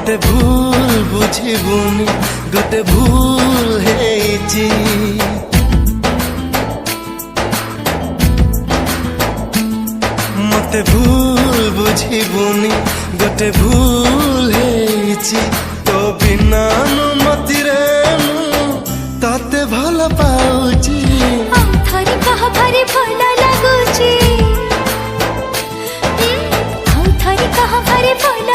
मते भूल बुझिबुनी गोटे भूल हेची मते भूल बुझिबुनी गोटे भूल हेची तो बिना अनुमति रे ताते भल पाउची थरी कह भारी भल लागुची थरी कह भारी भल